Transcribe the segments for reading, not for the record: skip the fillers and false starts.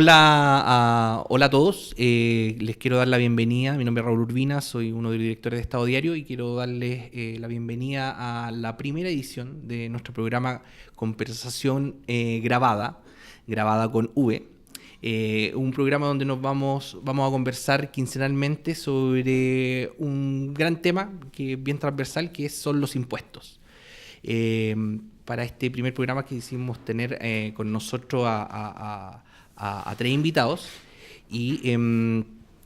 Hola a todos, les quiero dar la bienvenida. Mi nombre es Raúl Urbina, soy uno de los directores de Estado Diario y quiero darles la bienvenida a la primera edición de nuestro programa Conversación grabada con V. Un programa donde vamos a conversar quincenalmente sobre un gran tema que es bien transversal, que son los impuestos. Para este primer programa quisimos tener con nosotros a 3 invitados y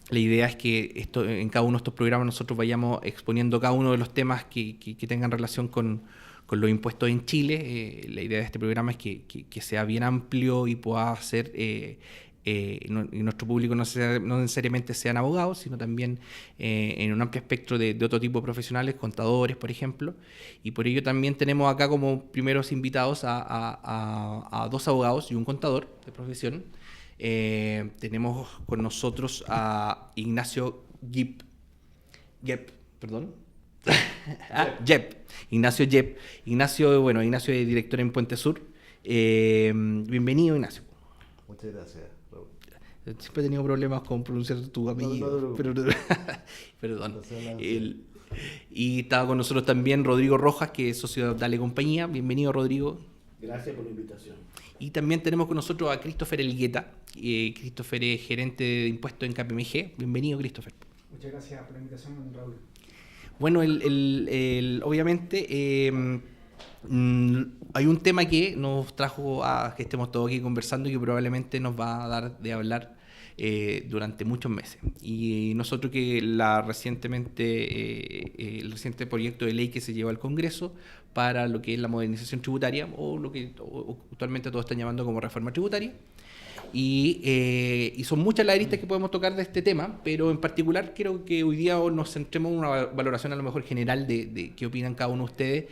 la idea es que en cada uno de estos programas nosotros vayamos exponiendo cada uno de los temas que tengan relación con los impuestos en Chile. La idea de este programa es que sea bien amplio y pueda ser y nuestro público no necesariamente sean abogados, sino también en un amplio espectro de otro tipo de profesionales, contadores, por ejemplo. Y por ello también tenemos acá como primeros invitados a 2 abogados y un contador de profesión. Tenemos con nosotros a Ignacio Yep, Ignacio Yep. Ignacio es director en Puente Sur. Bienvenido, Ignacio. Muchas gracias, Raúl. Siempre he tenido problemas con pronunciar tu apellido. Perdón. Y estaba con nosotros también Rodrigo Rojas, que es socio de Dale Compañía. Bienvenido, Rodrigo. Gracias por la invitación. Y también tenemos con nosotros a Christopher Elgueta. Christopher es gerente de impuestos en KPMG. Bienvenido, Christopher. Muchas gracias por la invitación, Raúl. Bueno, obviamente hay un tema que nos trajo a que estemos todos aquí conversando y que probablemente nos va a dar de hablar durante muchos meses. Y nosotros que el reciente proyecto de ley que se llevó al Congreso para lo que es la modernización tributaria, o lo que actualmente todos están llamando como reforma tributaria. Y son muchas las aristas que podemos tocar de este tema, pero en particular quiero que hoy día nos centremos en una valoración a lo mejor general de qué opinan cada uno de ustedes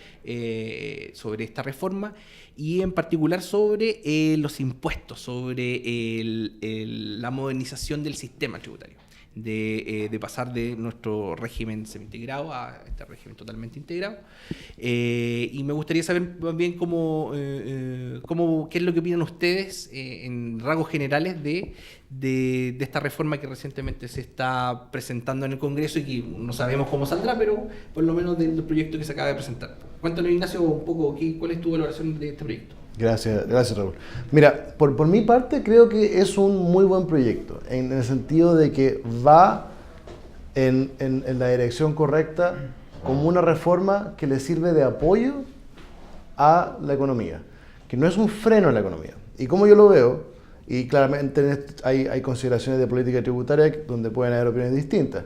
sobre esta reforma, y en particular sobre los impuestos, sobre la modernización del sistema tributario, de pasar de nuestro régimen semi-integrado a este régimen totalmente integrado. Y me gustaría saber más bien qué es lo que opinan ustedes en rasgos generales de esta reforma que recientemente se está presentando en el Congreso y que no sabemos cómo saldrá, pero por lo menos del proyecto que se acaba de presentar. Cuéntanos, Ignacio, un poco cuál es tu valoración de este proyecto. Gracias, Raúl. Mira, por mi parte creo que es un muy buen proyecto, en el sentido de que va en la dirección correcta, como una reforma que le sirve de apoyo a la economía, que no es un freno a la economía. Y como yo lo veo, y claramente hay consideraciones de política tributaria donde pueden haber opiniones distintas,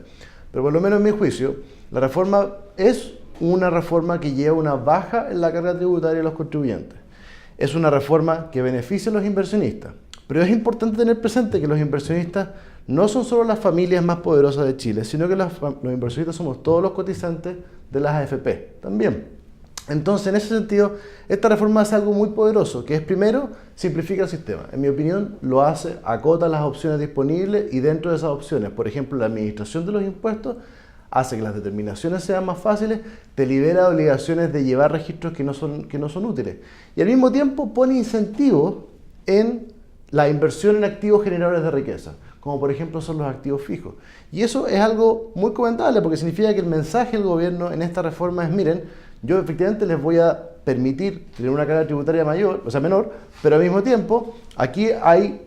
pero por lo menos en mi juicio, la reforma es una reforma que lleva una baja en la carga tributaria de los contribuyentes. Es una reforma que beneficia a los inversionistas, pero es importante tener presente que los inversionistas no son solo las familias más poderosas de Chile, sino que los inversionistas somos todos los cotizantes de las AFP también. Entonces, en ese sentido, esta reforma hace algo muy poderoso, que es, primero, simplifica el sistema. En mi opinión, lo hace, acota las opciones disponibles y dentro de esas opciones, por ejemplo, la administración de los impuestos, hace que las determinaciones sean más fáciles, te libera de obligaciones de llevar registros que no son útiles. Y al mismo tiempo pone incentivos en la inversión en activos generadores de riqueza, como por ejemplo son los activos fijos. Y eso es algo muy comentable porque significa que el mensaje del gobierno en esta reforma es, miren, yo efectivamente les voy a permitir tener una carga tributaria menor, pero al mismo tiempo aquí hay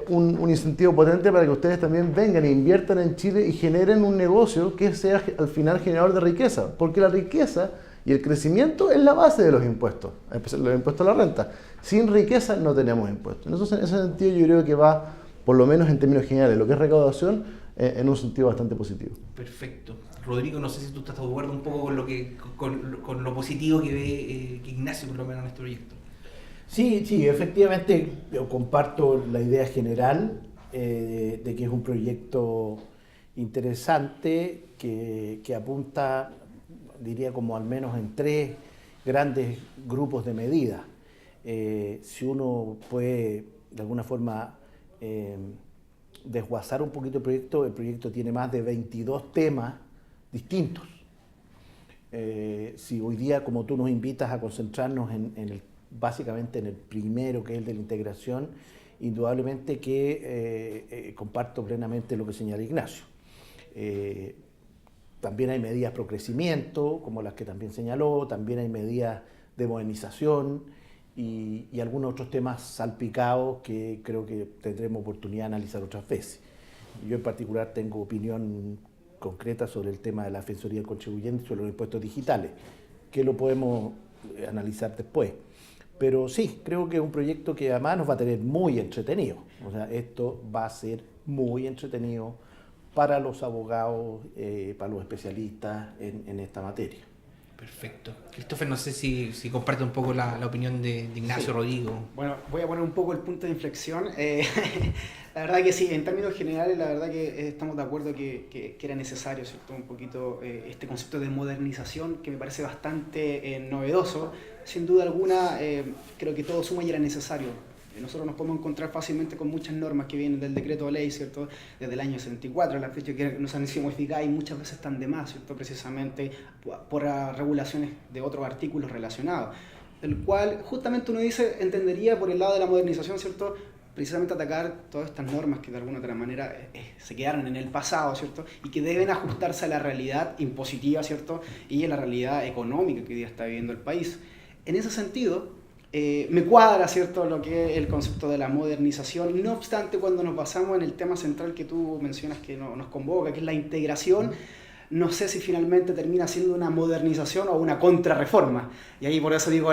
un incentivo potente para que ustedes también vengan e inviertan en Chile y generen un negocio que sea al final generador de riqueza, porque la riqueza y el crecimiento es la base de los impuestos a la renta. Sin riqueza no tenemos impuestos. Entonces, en ese sentido yo creo que va, por lo menos en términos generales, lo que es recaudación, en un sentido bastante positivo. Perfecto. Rodrigo, no sé si tú estás de acuerdo un poco con lo positivo que ve que Ignacio, por lo menos, en este proyecto. Sí, efectivamente yo comparto la idea general de que es un proyecto interesante que apunta, diría, como al menos en 3 grandes grupos de medidas. Si uno puede, de alguna forma, desguazar un poquito el proyecto tiene más de 22 temas distintos. Si hoy día, como tú nos invitas a concentrarnos básicamente en el primero, que es el de la integración, indudablemente que comparto plenamente lo que señala Ignacio. También hay medidas pro crecimiento, como las que también señaló, también hay medidas de modernización y algunos otros temas salpicados que creo que tendremos oportunidad de analizar otras veces. Yo en particular tengo opinión concreta sobre el tema de la Defensoría del Contribuyente y sobre los impuestos digitales, que lo podemos analizar después. Pero sí, creo que es un proyecto que además nos va a tener muy entretenido. O sea, esto va a ser muy entretenido para los abogados, para los especialistas en esta materia. Perfecto. Christopher, no sé si comparte un poco la opinión de Ignacio, Rodrigo. Bueno, voy a poner un poco el punto de inflexión. La verdad que sí, en términos generales, la verdad que estamos de acuerdo que era necesario, ¿cierto? Un poquito este concepto de modernización que me parece bastante novedoso. Sin duda alguna, creo que todo suma y era necesario. Nosotros nos podemos encontrar fácilmente con muchas normas que vienen del decreto de ley, ¿cierto? Desde el año 74, la fecha que nos han sido modificadas y muchas veces están de más, ¿cierto? Precisamente por regulaciones de otros artículos relacionados. El cual justamente uno dice, entendería por el lado de la modernización, ¿cierto? Precisamente atacar todas estas normas que de alguna otra manera se quedaron en el pasado, ¿cierto? Y que deben ajustarse a la realidad impositiva, ¿cierto? Y a la realidad económica que hoy día está viviendo el país. En ese sentido, me cuadra, ¿cierto?, lo que es el concepto de la modernización. No obstante, cuando nos basamos en el tema central que tú mencionas que nos convoca, que es la integración, no sé si finalmente termina siendo una modernización o una contrarreforma. Y ahí por eso digo,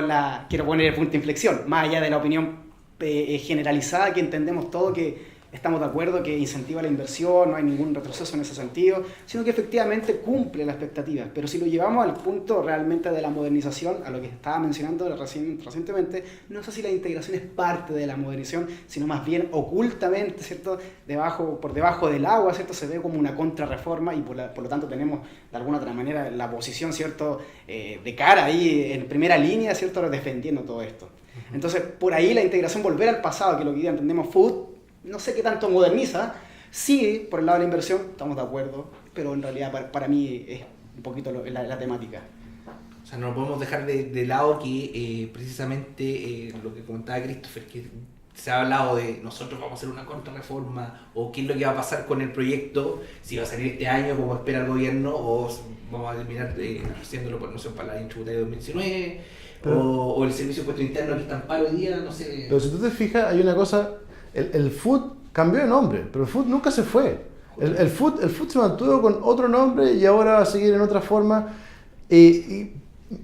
quiero poner el punto de inflexión, más allá de la opinión generalizada que entendemos todo que estamos de acuerdo que incentiva la inversión, no hay ningún retroceso en ese sentido, sino que efectivamente cumple las expectativas. Pero si lo llevamos al punto realmente de la modernización, a lo que estaba mencionando recientemente, no sé si la integración es parte de la modernización, sino más bien ocultamente, ¿cierto? Por debajo del agua, ¿cierto? Se ve como una contrarreforma y por lo tanto tenemos de alguna otra manera la posición, ¿cierto? De cara ahí en primera línea, ¿cierto? Defendiendo todo esto. Entonces, por ahí la integración, volver al pasado, que lo que hoy día entendemos food, no sé qué tanto moderniza. Sí, por el lado de la inversión, estamos de acuerdo, pero en realidad para mí es un poquito la temática. O sea, no podemos dejar de lado que precisamente lo que comentaba Christopher, que se ha hablado de nosotros vamos a hacer una contrarreforma, o qué es lo que va a pasar con el proyecto, si va a salir este año como espera el gobierno, o vamos a terminar haciéndolo por, no sé, para la ley tributaria de 2019, o el servicio de impuesto interno que está en paro hoy día, no sé. Pero si tú te fijas, hay una cosa, el FUT cambió de nombre, pero el FUT nunca se fue. El FUT se mantuvo con otro nombre y ahora va a seguir en otra forma, y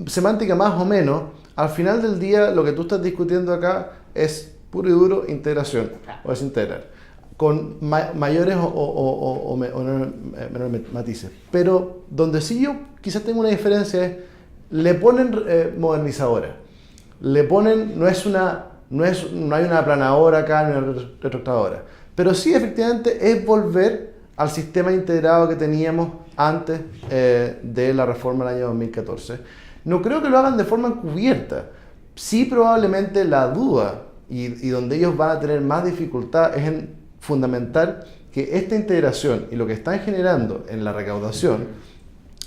semántica más o menos. Al final del día, lo que tú estás discutiendo acá es puro y duro integración, o desintegrar, con mayores o menores matices. Pero donde sí yo quizás tengo una diferencia es, le ponen modernizadora, le ponen, no hay una aplanadora acá, ni una retroctadora, pero sí efectivamente es volver al sistema integrado que teníamos antes de la reforma del año 2014. No creo que lo hagan de forma encubierta. Sí, probablemente la duda y donde ellos van a tener más dificultad es en fundamentar que esta integración y lo que están generando en la recaudación,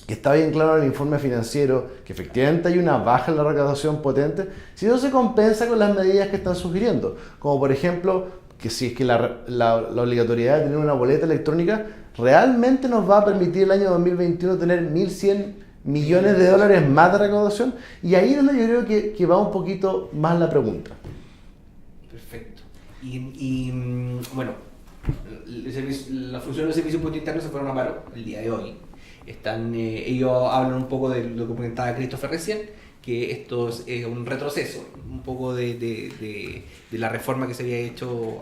que está bien claro en el informe financiero, que efectivamente hay una baja en la recaudación potente, si no se compensa con las medidas que están sugiriendo, como por ejemplo, que si es que la obligatoriedad de tener una boleta electrónica realmente nos va a permitir el año 2021 tener 1.100 millones de dólares más de recaudación, y ahí es donde yo creo que va un poquito más la pregunta. Perfecto. Y bueno, la función del servicio de impuesto interno se fueron a paro el día de hoy. Ellos hablan un poco de lo que comentaba Christopher recién, que esto es un retroceso, un poco de la reforma que se había hecho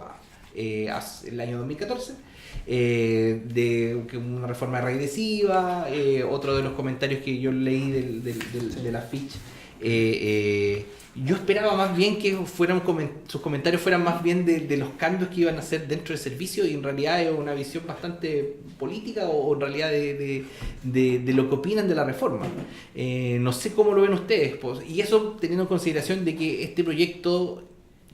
el año 2014, de una reforma regresiva. Otro de los comentarios que yo leí de la Fitch, yo esperaba más bien que sus comentarios fueran más bien de los cambios que iban a hacer dentro del servicio, y en realidad es una visión bastante política o en realidad de lo que opinan de la reforma. No sé cómo lo ven ustedes, pues, y eso teniendo en consideración de que este proyecto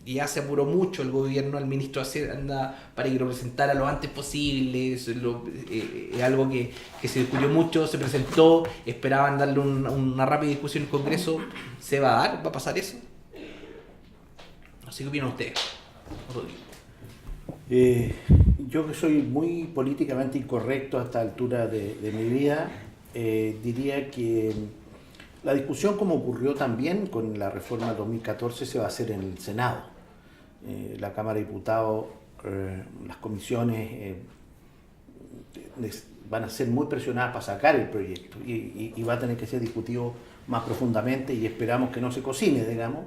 ya se apuró mucho el gobierno, al ministro de Hacienda, para que lo presentara lo antes posible. Es algo que se discutió mucho, se presentó, esperaban darle una rápida discusión en el Congreso. ¿Se va a dar? ¿Va a pasar eso? No sé qué opinan ustedes. Yo que soy muy políticamente incorrecto a esta altura de mi vida, diría que la discusión, como ocurrió también con la reforma del 2014, se va a hacer en el Senado. La Cámara de Diputados, las comisiones van a ser muy presionadas para sacar el proyecto y va a tener que ser discutido más profundamente, y esperamos que no se cocine, digamos,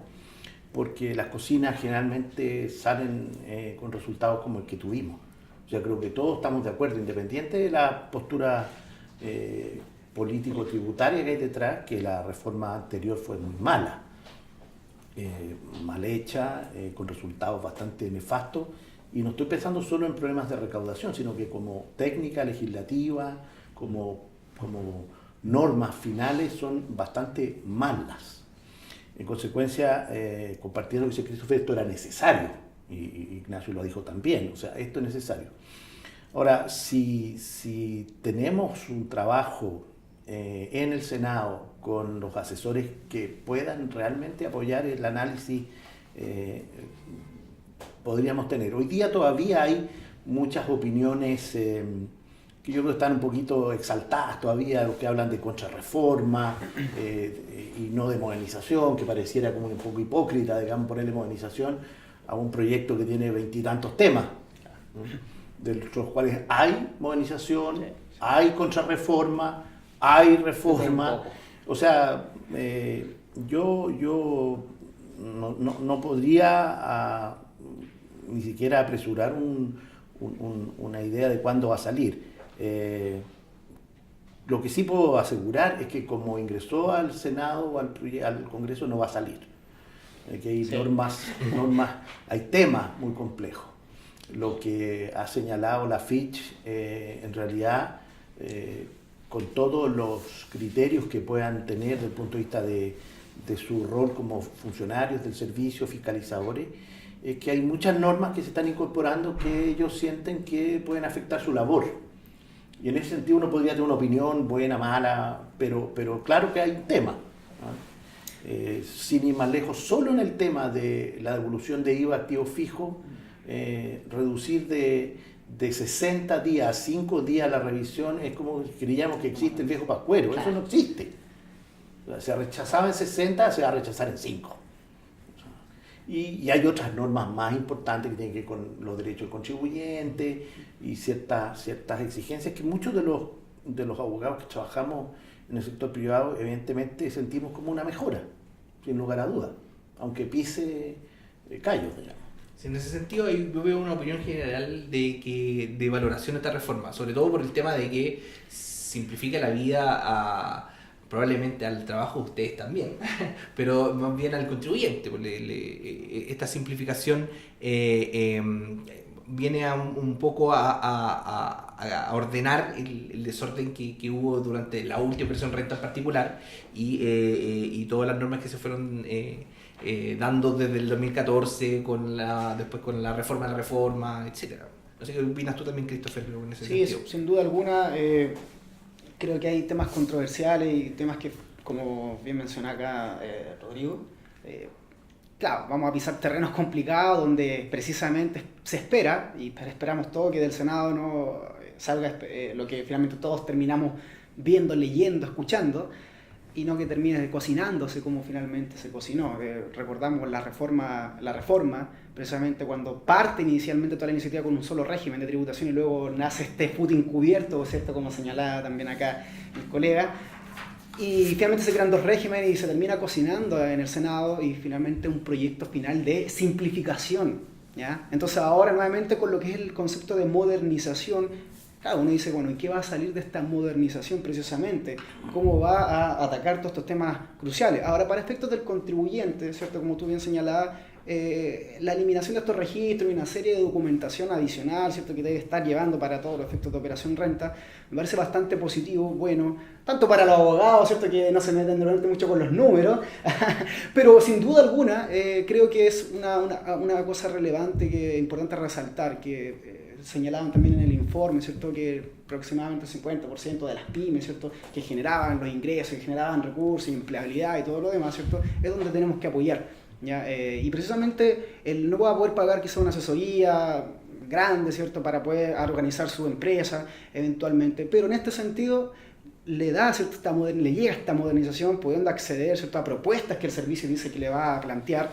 porque las cocinas generalmente salen con resultados como el que tuvimos. O sea, creo que todos estamos de acuerdo, independiente de la postura político-tributaria que hay detrás, que la reforma anterior fue muy mala, mal hecha, con resultados bastante nefastos, y no estoy pensando solo en problemas de recaudación, sino que como técnica legislativa, como normas finales, son bastante malas. En consecuencia, compartiendo lo que dice Christopher, esto era necesario, y Ignacio lo dijo también, o sea, esto es necesario. Ahora, si tenemos un trabajo en el Senado con los asesores que puedan realmente apoyar el análisis, podríamos tener. Hoy día todavía hay muchas opiniones que yo creo que están un poquito exaltadas todavía, los que hablan de contrarreforma y no de modernización, que pareciera como un poco hipócrita, digamos, ponerle modernización a un proyecto que tiene 20 y tantos temas, de los cuales hay modernización, hay contrarreforma, hay reforma. O sea, yo no podría ni siquiera apresurar una idea de cuándo va a salir. Lo que sí puedo asegurar es que como ingresó al Senado o al Congreso, no va a salir. Que hay normas, hay temas muy complejos. Lo que ha señalado la Fitch, en realidad, con todos los criterios que puedan tener desde el punto de vista de su rol como funcionarios del servicio, fiscalizadores, es que hay muchas normas que se están incorporando que ellos sienten que pueden afectar su labor. Y en ese sentido uno podría tener una opinión buena, mala, pero claro que hay un tema. Sin ir más lejos, solo en el tema de la devolución de IVA activo fijo, reducir de 60 días a 5 días la revisión es como que creíamos que existe el viejo pascuero. Eso no existe. O sea, se rechazaba en 60, se va a rechazar en 5. Y hay otras normas más importantes que tienen que ver con los derechos del contribuyente y ciertas exigencias que muchos de los abogados que trabajamos en el sector privado evidentemente sentimos como una mejora, sin lugar a dudas, aunque pise callos, digamos. En ese sentido, yo veo una opinión general de valoración de esta reforma, sobre todo por el tema de que simplifica la vida probablemente al trabajo de ustedes también, pero más bien al contribuyente. Esta simplificación viene un poco a ordenar el desorden que hubo durante la última versión renta en particular y todas las normas que se fueron dando desde el 2014 después con la reforma, etc. No sé qué opinas tú también, Christopher, en ese sentido. Sí, sin duda alguna. Creo que hay temas controversiales y temas que, como bien menciona acá Rodrigo, claro, vamos a pisar terrenos complicados donde precisamente se espera, y esperamos todo, que del Senado no salga lo que finalmente todos terminamos viendo, leyendo, escuchando, y no que termine cocinándose como finalmente se cocinó. Recordamos la reforma, precisamente cuando parte inicialmente toda la iniciativa con un solo régimen de tributación y luego nace este footing encubierto, ¿cierto? Como señalaba también acá el colega, y finalmente se crean dos regímenes y se termina cocinando en el Senado y finalmente un proyecto final de simplificación, ¿ya? Entonces ahora nuevamente con lo que es el concepto de modernización, claro, uno dice, bueno, ¿y qué va a salir de esta modernización precisamente? ¿Cómo va a atacar todos estos temas cruciales? Ahora, para efectos del contribuyente, ¿cierto? Como tú bien señalabas, la eliminación de estos registros y una serie de documentación adicional, ¿cierto? Que debe estar llevando para todos los efectos de operación renta, me parece bastante positivo, bueno, tanto para los abogados, ¿cierto? Que no se meten normalmente mucho con los números, pero sin duda alguna creo que es una cosa relevante, importante resaltar, que señalaban también en el informe, ¿cierto? Que aproximadamente el 50% de las pymes, ¿cierto? Que generaban los ingresos, que generaban recursos, empleabilidad y todo lo demás, ¿cierto? Es donde tenemos que apoyar, ¿ya? Y precisamente el no va a poder pagar quizá una asesoría grande, ¿cierto? Para poder organizar su empresa eventualmente. Pero en este sentido le da, ¿cierto? Le llega esta modernización pudiendo acceder, ¿cierto? A propuestas que el servicio dice que le va a plantear.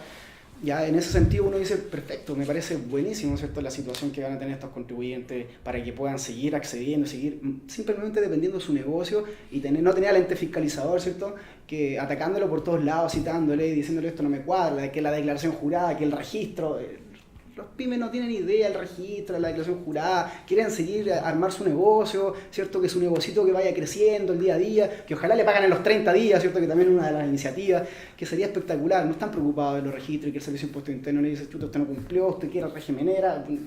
Ya en ese sentido uno dice, perfecto, me parece buenísimo, ¿cierto? La situación que van a tener estos contribuyentes para que puedan seguir accediendo, seguir simplemente dependiendo de su negocio y no tener al ente fiscalizador, ¿cierto? Que atacándolo por todos lados, citándole, diciéndole esto no me cuadra, que la declaración jurada, que el registro. Los pymes no tienen idea del registro, de la declaración jurada, quieren seguir a armar su negocio, ¿cierto? Que su negocito que vaya creciendo el día a día, que ojalá le pagan en los 30 días, ¿cierto? Que también es una de las iniciativas, que sería espectacular. No están preocupados de los registros y que el Servicio de Impuesto Interno le dice, chuta, usted no cumplió, usted quiere régimen,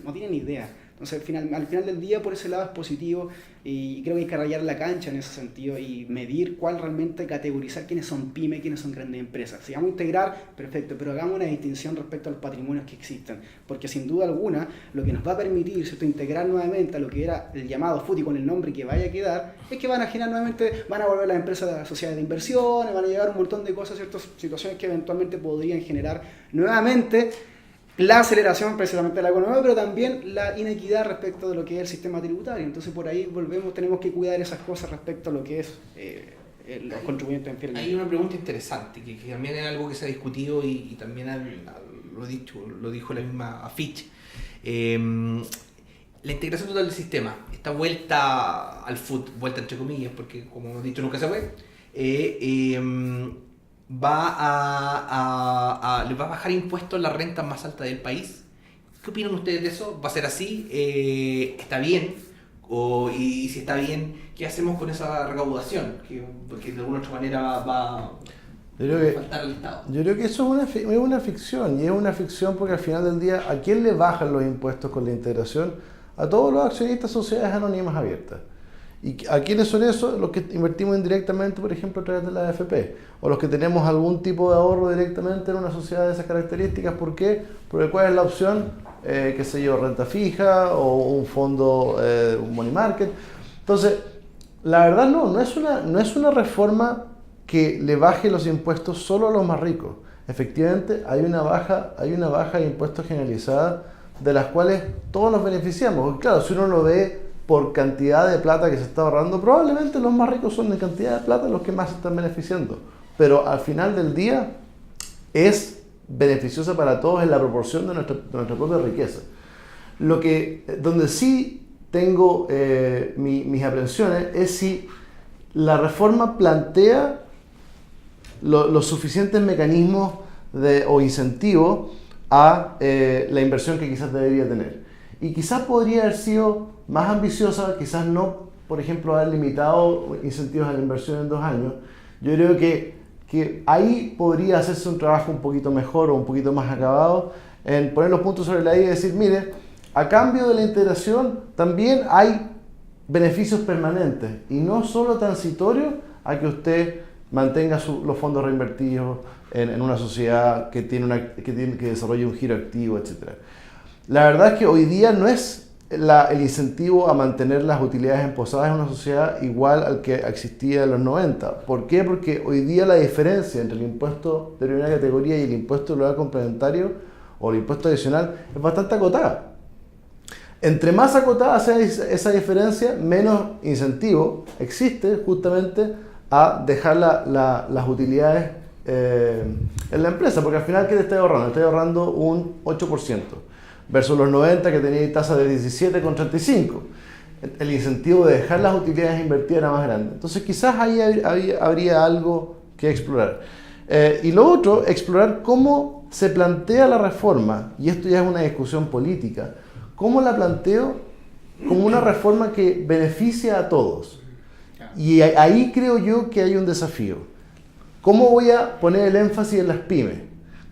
no tienen idea. Entonces, al final del día, por ese lado es positivo y creo que hay que rayar la cancha en ese sentido y medir cuál realmente categorizar quiénes son pymes, quiénes son grandes empresas. Si vamos a integrar, perfecto, pero hagamos una distinción respecto a los patrimonios que existen, porque sin duda alguna lo que nos va a permitir, ¿cierto?, integrar nuevamente a lo que era el llamado FUTI con el nombre que vaya a quedar, es que van a generar nuevamente, van a volver las empresas sociedades de inversiones, van a llegar un montón de cosas, ciertas situaciones que eventualmente podrían generar nuevamente la aceleración precisamente de la economía, pero también la inequidad respecto de lo que es el sistema tributario. Entonces por ahí tenemos que cuidar esas cosas respecto a lo que es los contribuyentes en fiel. Hay una pregunta interesante, que también es algo que se ha discutido y también lo dijo la misma Fitch. La integración total del sistema, esta vuelta al FUT, vuelta entre comillas, porque como hemos dicho nunca se fue, les va a bajar impuestos a las rentas más altas del país. ¿Qué opinan ustedes de eso? ¿Va a ser así? ¿Está bien? Y si está bien, ¿qué hacemos con esa recaudación? Porque de alguna otra manera va a faltar al Estado. Yo creo que eso es una ficción, y es una ficción porque al final del día, ¿a quién le bajan los impuestos con la integración? A todos los accionistas de sociedades anónimas abiertas. ¿Y a quiénes son esos? Los que invertimos indirectamente, por ejemplo, a través de la AFP, o los que tenemos algún tipo de ahorro directamente en una sociedad de esas características. ¿Por qué? Porque ¿cuál es la opción? Qué sé yo, renta fija o un fondo, un money market. Entonces, la verdad no es una reforma que le baje los impuestos solo a los más ricos. Efectivamente, hay una baja de impuestos generalizada de las cuales todos nos beneficiamos. Y claro, si uno lo ve por cantidad de plata que se está ahorrando, probablemente los más ricos son de cantidad de plata los que más se están beneficiando. Pero al final del día es beneficiosa para todos en la proporción de nuestra propia riqueza. Donde sí tengo mis aprensiones es si la reforma plantea los suficientes mecanismos o incentivos a la inversión que quizás debería tener. Y quizás podría haber sido más ambiciosa, quizás no, por ejemplo, haber limitado incentivos a la inversión en 2 años. Yo creo que ahí podría hacerse un trabajo un poquito mejor o un poquito más acabado en poner los puntos sobre la I y decir, mire, a cambio de la integración también hay beneficios permanentes y no solo transitorios a que usted mantenga los fondos reinvertidos en una sociedad que desarrolle un giro activo, etc. La verdad es que hoy día no es el incentivo a mantener las utilidades emposadas en una sociedad igual al que existía en los 90. ¿Por qué? Porque hoy día la diferencia entre el impuesto de primera categoría y el impuesto global complementario o el impuesto adicional es bastante acotada. Entre más acotada sea esa diferencia, menos incentivo existe justamente a dejar las utilidades en la empresa, porque al final, ¿qué te estás ahorrando? Estás ahorrando un 8%. Versus los 90 que tenía tasa de 17,35. El incentivo de dejar las utilidades invertidas era más grande. Entonces quizás ahí habría algo que explorar. Y lo otro, explorar cómo se plantea la reforma, y esto ya es una discusión política, cómo la planteo como una reforma que beneficia a todos. Y ahí creo yo que hay un desafío. ¿Cómo voy a poner el énfasis en las pymes?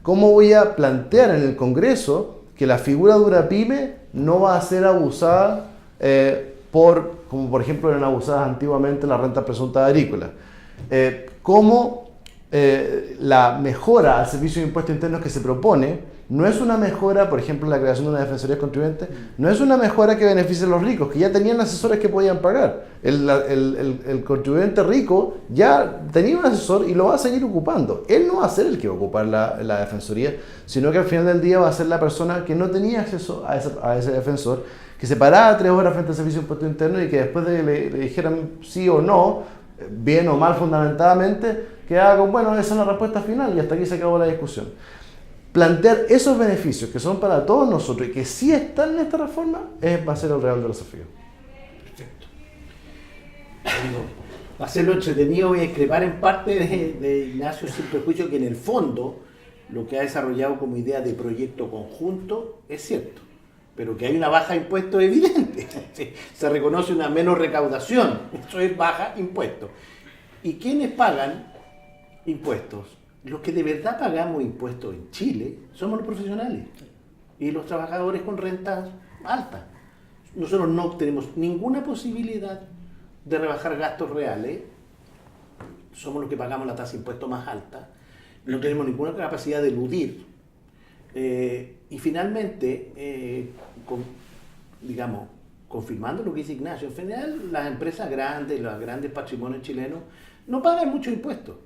¿Cómo voy a plantear en el Congreso que la figura de una pyme no va a ser abusada como por ejemplo eran abusadas antiguamente las rentas presuntas agrícolas? Cómo la mejora al servicio de impuestos internos que se propone no es una mejora, por ejemplo, la creación de una defensoría contribuyente, no es una mejora que beneficie a los ricos, que ya tenían asesores que podían pagar. El contribuyente rico ya tenía un asesor y lo va a seguir ocupando. Él no va a ser el que va a ocupar la defensoría, sino que al final del día va a ser la persona que no tenía acceso a ese defensor, que se paraba 3 horas frente al servicio de impuesto interno y que después de que le dijeran sí o no, bien o mal fundamentadamente, quedaba con, bueno, esa es la respuesta final y hasta aquí se acabó la discusión. Plantear esos beneficios que son para todos nosotros y que sí están en esta reforma va a ser el real desafío. Perfecto. Va a ser lo entretenido. Voy a discrepar en parte de Ignacio sin perjuicio, que en el fondo lo que ha desarrollado como idea de proyecto conjunto es cierto, pero que hay una baja de impuestos evidente. Se reconoce una menos recaudación, eso es baja impuestos. ¿Y quiénes pagan impuestos? Los que de verdad pagamos impuestos en Chile somos los profesionales y los trabajadores con rentas altas. Nosotros no tenemos ninguna posibilidad de rebajar gastos reales, somos los que pagamos la tasa de impuestos más alta, no tenemos ninguna capacidad de eludir. Y finalmente, confirmando lo que dice Ignacio, en general las empresas grandes, los grandes patrimonios chilenos, no pagan muchos impuestos.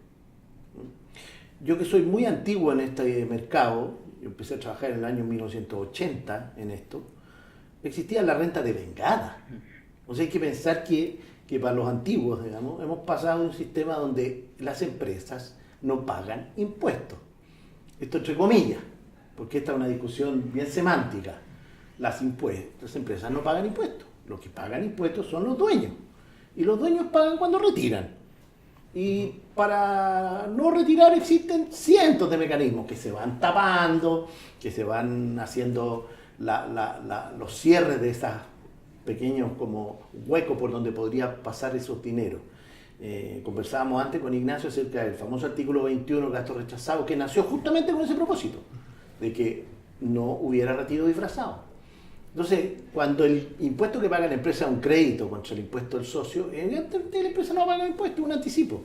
Yo que soy muy antiguo en este mercado, yo empecé a trabajar en el año 1980 en esto, existía la renta de vengada. O sea, hay que pensar que para los antiguos, digamos, hemos pasado de un sistema donde las empresas no pagan impuestos. Esto entre comillas, porque esta es una discusión bien semántica. Las empresas no pagan impuestos. Los que pagan impuestos son los dueños. Y los dueños pagan cuando retiran. Y para no retirar existen cientos de mecanismos que se van tapando, que se van haciendo los cierres de esos pequeños como huecos por donde podría pasar esos dineros. Conversábamos antes con Ignacio acerca del famoso artículo 21, gasto rechazado, que nació justamente con ese propósito, de que no hubiera retiro disfrazado. Entonces, cuando el impuesto que paga la empresa es un crédito contra el impuesto del socio, evidentemente la empresa no paga impuesto, es un anticipo.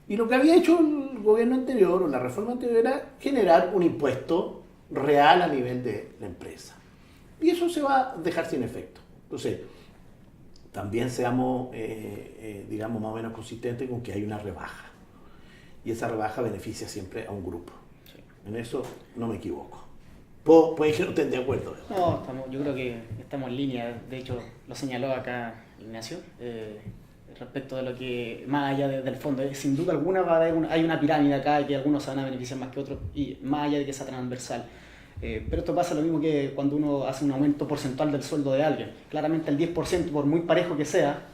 Y lo que había hecho el gobierno anterior o la reforma anterior era generar un impuesto real a nivel de la empresa. Y eso se va a dejar sin efecto. Entonces, también seamos, digamos, más o menos consistentes con que hay una rebaja. Y esa rebaja beneficia siempre a un grupo. Sí. En eso no me equivoco. Puede que no estén de acuerdo. No, yo creo que estamos en línea. De hecho, lo señaló acá Ignacio. Respecto de lo que, más allá del fondo, sin duda alguna hay una pirámide acá y que algunos se van a beneficiar más que otros, y más allá de que sea transversal. Pero esto pasa lo mismo que cuando uno hace un aumento porcentual del sueldo de alguien. Claramente el 10%, por muy parejo que sea,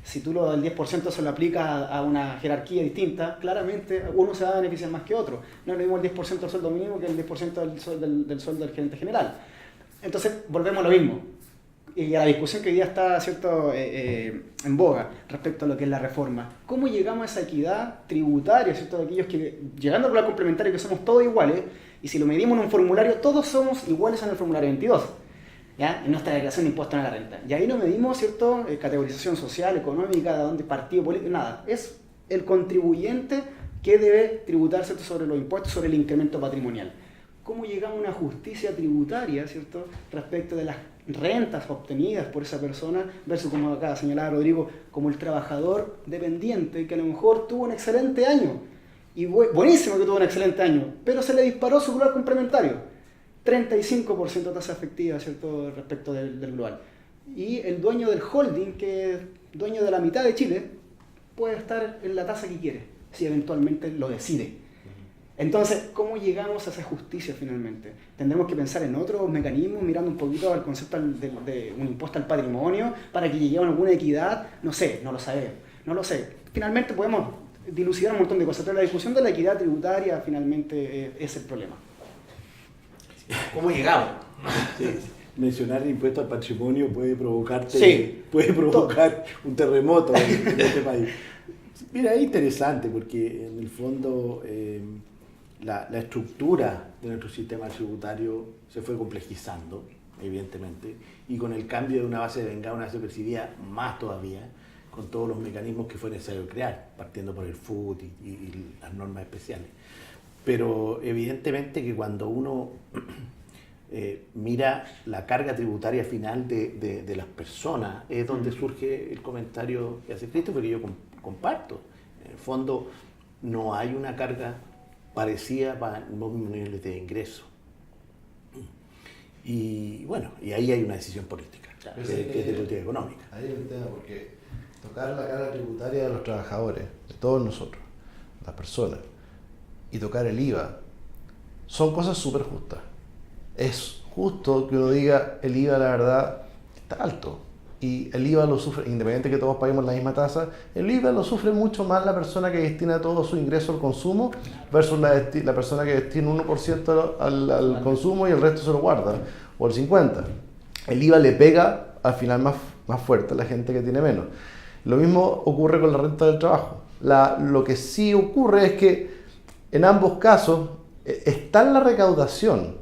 si tú el 10% se lo aplicas a una jerarquía distinta, claramente uno se va a beneficiar más que otro. No es lo mismo el 10% del sueldo mínimo que el 10% del sueldo del gerente general. Entonces, volvemos a lo mismo. Y a la discusión que hoy día está, ¿cierto?, en boga respecto a lo que es la reforma. ¿Cómo llegamos a esa equidad tributaria, ¿cierto?, de aquellos que, llegando al plan complementario, que somos todos iguales, y si lo medimos en un formulario, todos somos iguales en el formulario 22, ¿ya?, en nuestra declaración de impuestos a la renta. Y ahí no medimos, ¿cierto?, categorización social, económica, de dónde partido político, nada. Es el contribuyente que debe tributar, ¿cierto?, sobre los impuestos, sobre el incremento patrimonial. ¿Cómo llegamos a una justicia tributaria, ¿cierto?, respecto de las rentas obtenidas por esa persona versus, como acá señalaba Rodrigo, como el trabajador dependiente que a lo mejor tuvo un excelente año, y buenísimo que tuvo un excelente año, pero se le disparó su global complementario, 35% tasa efectiva, ¿cierto?, respecto del global. Y el dueño del holding, que es dueño de la mitad de Chile, puede estar en la tasa que quiere, si eventualmente lo decide. Entonces, ¿cómo llegamos a esa justicia finalmente? Tendremos que pensar en otros mecanismos, mirando un poquito al concepto de un impuesto al patrimonio, para que lleguemos a alguna equidad. No sé, no lo sabemos, no lo sé. Finalmente podemos dilucidar un montón de cosas, pero la discusión de la equidad tributaria finalmente es el problema. ¿Cómo llegamos? Sí. Mencionar el impuesto al patrimonio puede provocar un terremoto en este país. Mira, es interesante porque en el fondo la estructura de nuestro sistema tributario se fue complejizando, evidentemente, y con el cambio de una base de vengada a una base percibida más todavía, con todos los mecanismos que fue necesario crear, partiendo por el FUT y las normas especiales. pero evidentemente que cuando uno mira la carga tributaria final de las personas, es donde surge el comentario que hace Cristo, porque yo comparto. En el fondo, no hay una carga parecida para los mismos niveles de ingreso. Y bueno, y ahí hay una decisión política, que es de política económica. Ahí hay un tema, porque tocar la carga tributaria de los trabajadores, de todos nosotros, las personas, y tocar el IVA, son cosas súper justas. Es justo que uno diga, el IVA, la verdad, está alto. Y el IVA lo sufre, independiente de que todos paguemos la misma tasa, el IVA lo sufre mucho más la persona que destina todo su ingreso al consumo versus la persona que destina un 1% al consumo y el resto se lo guarda, o el 50%. El IVA le pega al final más fuerte a la gente que tiene menos. Lo mismo ocurre con la renta del trabajo. Lo que sí ocurre es que en ambos casos está la recaudación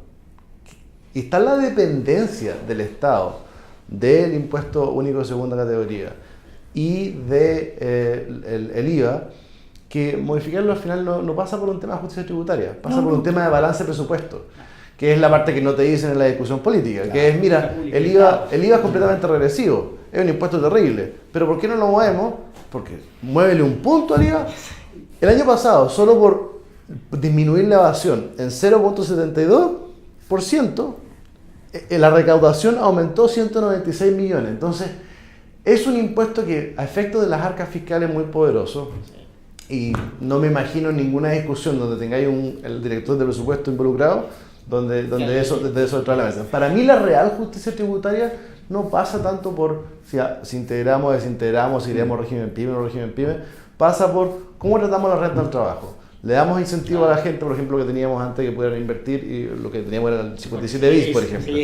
y está la dependencia del Estado del impuesto único de segunda categoría y el IVA, que modificarlo al final no pasa por un tema de justicia tributaria, pasa por un tema de balance de presupuesto, que es la parte que no te dicen en la discusión política, claro, que es, mira, el IVA es completamente regresivo, es un impuesto terrible, pero ¿por qué no lo movemos? Porque muévele un punto al IVA. El año pasado, solo por disminuir la evasión en 0.72%, la recaudación aumentó 196 millones. Entonces, es un impuesto que a efectos de las arcas fiscales es muy poderoso, y no me imagino ninguna discusión donde tengáis el director de presupuesto involucrado, donde eso entra a la mesa. Para mí la real justicia tributaria no pasa tanto por si integramos o desintegramos, si queremos régimen PYME o no régimen PYME, pasa por cómo tratamos la renta del trabajo. Le damos incentivo a la gente, por ejemplo, que teníamos antes que pudieran invertir, y lo que teníamos era el 57 bis, por ejemplo.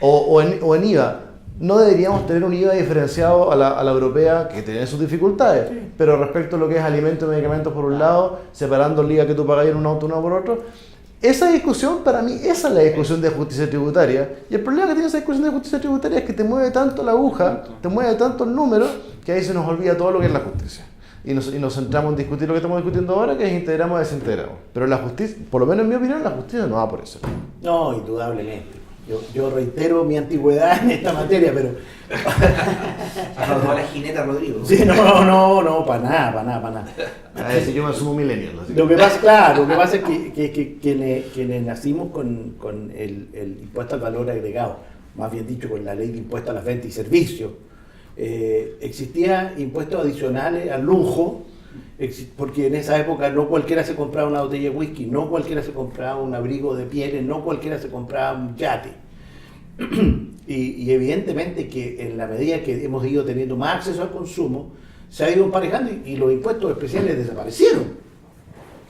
O en IVA. No deberíamos tener un IVA diferenciado a la europea, que tiene sus dificultades, pero respecto a lo que es alimentos y medicamentos por un lado, separando el IVA que tú pagas en un auto uno por otro. Esa discusión, para mí, esa es la discusión de justicia tributaria. Y el problema que tiene esa discusión de justicia tributaria es que te mueve tanto la aguja, te mueve tanto el número, que ahí se nos olvida todo lo que es la justicia. Y nos centramos en discutir lo que estamos discutiendo ahora, que es integramos o desintegramos. Pero la justicia, por lo menos en mi opinión, la justicia no va por eso. No, indudablemente. Yo reitero mi antigüedad en esta materia, pero... A la jineta Rodrigo. Sí, no, para nada. A decir, yo me asumo millennial. Lo que pasa es que quienes nacimos con el impuesto al valor agregado, más bien dicho con la ley de impuesto a las ventas y servicios, existía impuestos adicionales al lujo, porque en esa época no cualquiera se compraba una botella de whisky, no cualquiera se compraba un abrigo de pieles, no cualquiera se compraba un yate. Y evidentemente que en la medida que hemos ido teniendo más acceso al consumo, se ha ido emparejando y los impuestos especiales desaparecieron.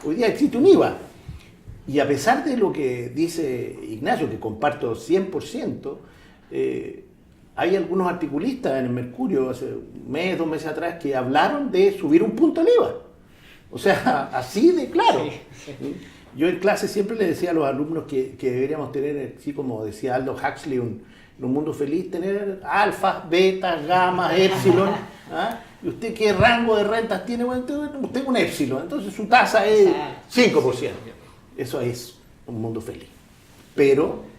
Hoy día existe un IVA. Y a pesar de lo que dice Ignacio, que comparto 100%, hay algunos articulistas en el Mercurio hace un mes, 2 meses atrás, que hablaron de subir un punto al IVA. O sea, así de claro. Sí. Yo en clase siempre le decía a los alumnos que deberíamos tener, así como decía Aldous Huxley, en un mundo feliz, tener alfas, betas, gamas, épsilon. ¿Ah? ¿Y usted qué rango de rentas tiene? Bueno, usted un épsilon, entonces su tasa es 5%. Eso es un mundo feliz. Pero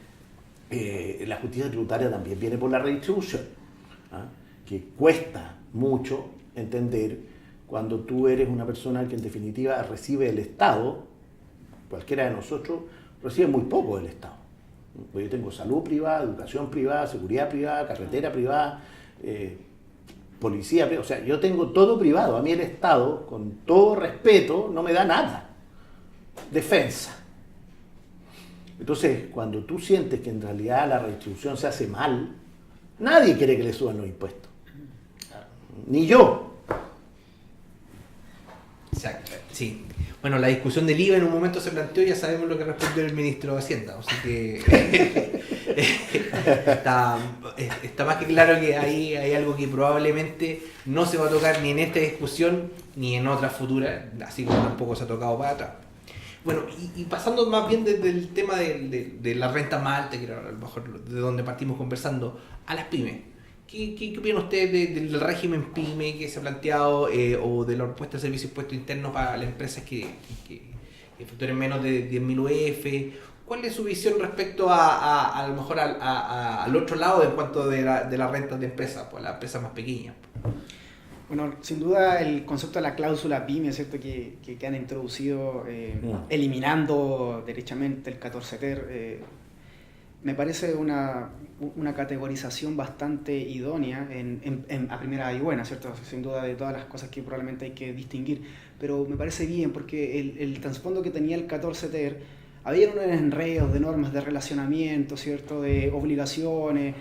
la justicia tributaria también viene por la redistribución, ¿ah? Que cuesta mucho entender cuando tú eres una persona que en definitiva recibe el Estado. Cualquiera de nosotros recibe muy poco del Estado. Pues yo tengo salud privada, educación privada, seguridad privada, carretera privada, policía privada. O sea, yo tengo todo privado. A mí el Estado, con todo respeto, no me da nada. Defensa. Entonces, cuando tú sientes que en realidad la redistribución se hace mal, nadie quiere que le suban los impuestos. Ni yo. Exacto, sí. Bueno, la discusión del IVA en un momento se planteó, ya sabemos lo que respondió el ministro de Hacienda, así que está más que claro que ahí hay algo que probablemente no se va a tocar ni en esta discusión ni en otras futuras, así como tampoco se ha tocado para atrás. Bueno, y pasando más bien desde el tema de la renta más alta, que era a lo mejor de donde partimos conversando, a las pymes. ¿Qué opinan ustedes del régimen PYME que se ha planteado o de la propuesta de servicio impuesto interno para las empresas que facturen menos de 10.000 UF. ¿Cuál es su visión respecto a lo mejor al otro lado en cuanto de las rentas de empresas, pues las empresas más pequeñas? Bueno, sin duda el concepto de la cláusula PYME, ¿cierto? Que han introducido eliminando derechamente el 14 ter, me parece una categorización bastante idónea a primera y buena, ¿cierto? Sin duda de todas las cosas que probablemente hay que distinguir, pero me parece bien porque el trasfondo que tenía el 14 ter, había unos enredos de normas de relacionamiento, ¿cierto? De obligaciones,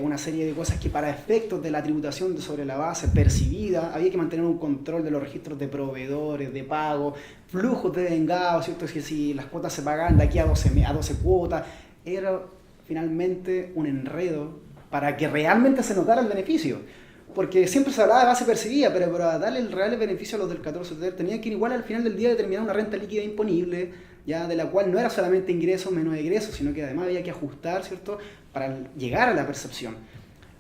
una serie de cosas que para efectos de la tributación sobre la base percibida, había que mantener un control de los registros de proveedores, de pago, flujos de vengados, ¿cierto? Es que si las cuotas se pagan de aquí a 12 cuotas, era finalmente un enredo para que realmente se notara el beneficio. Porque siempre se hablaba de base percibida, pero para darle el real beneficio a los del 14 ter, tenían que igual al final del día determinar una renta líquida imponible, ya de la cual no era solamente ingreso menos egreso, sino que además había que ajustar, ¿cierto?, para llegar a la percepción.